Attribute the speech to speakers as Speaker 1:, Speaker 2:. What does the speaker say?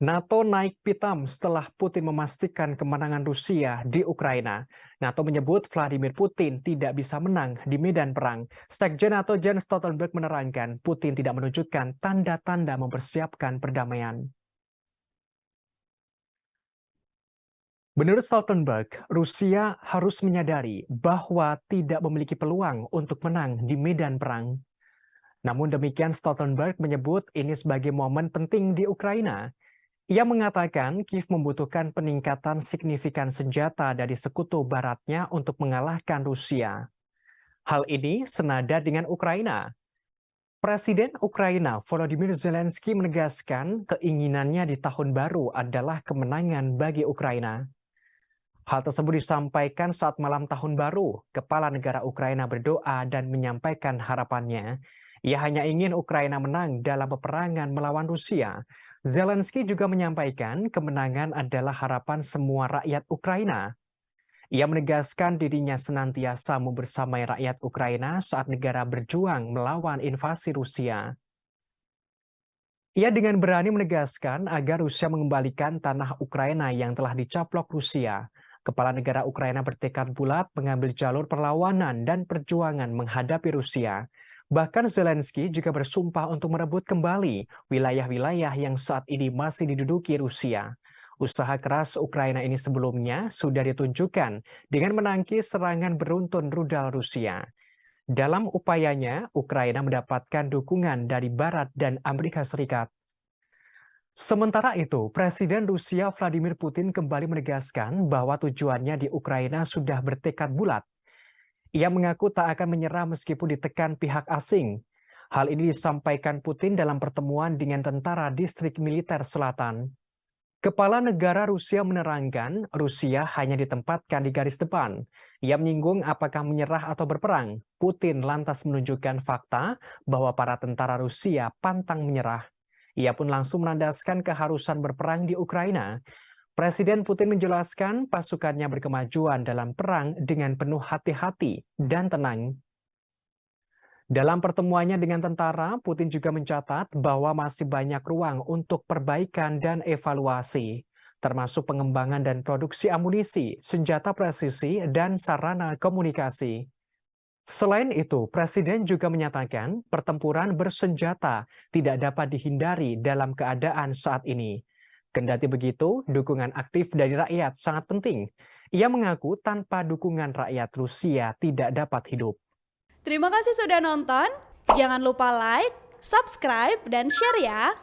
Speaker 1: NATO naik pitam setelah Putin memastikan kemenangan Rusia di Ukraina. NATO menyebut Vladimir Putin tidak bisa menang di medan perang. Sekjen NATO Jens Stoltenberg menerangkan Putin tidak menunjukkan tanda-tanda mempersiapkan perdamaian. Menurut Stoltenberg, Rusia harus menyadari bahwa tidak memiliki peluang untuk menang di medan perang. Namun demikian, Stoltenberg menyebut ini sebagai momen penting di Ukraina. Ia mengatakan Kiev membutuhkan peningkatan signifikan senjata dari sekutu baratnya untuk mengalahkan Rusia. Hal ini senada dengan Ukraina. Presiden Ukraina Volodymyr Zelensky menegaskan keinginannya di tahun baru adalah kemenangan bagi Ukraina. Hal tersebut disampaikan saat malam tahun baru. Kepala negara Ukraina berdoa dan menyampaikan harapannya. Ia hanya ingin Ukraina menang dalam peperangan melawan Rusia. Zelensky juga menyampaikan kemenangan adalah harapan semua rakyat Ukraina. Ia menegaskan dirinya senantiasa membersamai rakyat Ukraina saat negara berjuang melawan invasi Rusia. Ia dengan berani menegaskan agar Rusia mengembalikan tanah Ukraina yang telah dicaplok Rusia. Kepala negara Ukraina bertekad bulat mengambil jalur perlawanan dan perjuangan menghadapi Rusia. Bahkan Zelensky juga bersumpah untuk merebut kembali wilayah-wilayah yang saat ini masih diduduki Rusia. Usaha keras Ukraina ini sebelumnya sudah ditunjukkan dengan menangkis serangan beruntun rudal Rusia. Dalam upayanya, Ukraina mendapatkan dukungan dari Barat dan Amerika Serikat. Sementara itu, Presiden Rusia Vladimir Putin kembali menegaskan bahwa tujuannya di Ukraina sudah bertekad bulat. Ia mengaku tak akan menyerah meskipun ditekan pihak asing. Hal ini disampaikan Putin dalam pertemuan dengan tentara distrik militer selatan. Kepala negara Rusia menerangkan Rusia hanya ditempatkan di garis depan. Ia menyinggung apakah menyerah atau berperang. Putin lantas menunjukkan fakta bahwa para tentara Rusia pantang menyerah. Ia pun langsung menandaskan keharusan berperang di Ukraina. Presiden Putin menjelaskan pasukannya berkemajuan dalam perang dengan penuh hati-hati dan tenang. Dalam pertemuannya dengan tentara, Putin juga mencatat bahwa masih banyak ruang untuk perbaikan dan evaluasi, termasuk pengembangan dan produksi amunisi, senjata presisi, dan sarana komunikasi. Selain itu, Presiden juga menyatakan pertempuran bersenjata tidak dapat dihindari dalam keadaan saat ini. Kendati begitu, dukungan aktif dari rakyat sangat penting. Ia mengaku tanpa dukungan rakyat Rusia tidak dapat hidup.
Speaker 2: Terima kasih sudah nonton. Jangan lupa like, subscribe, dan share ya.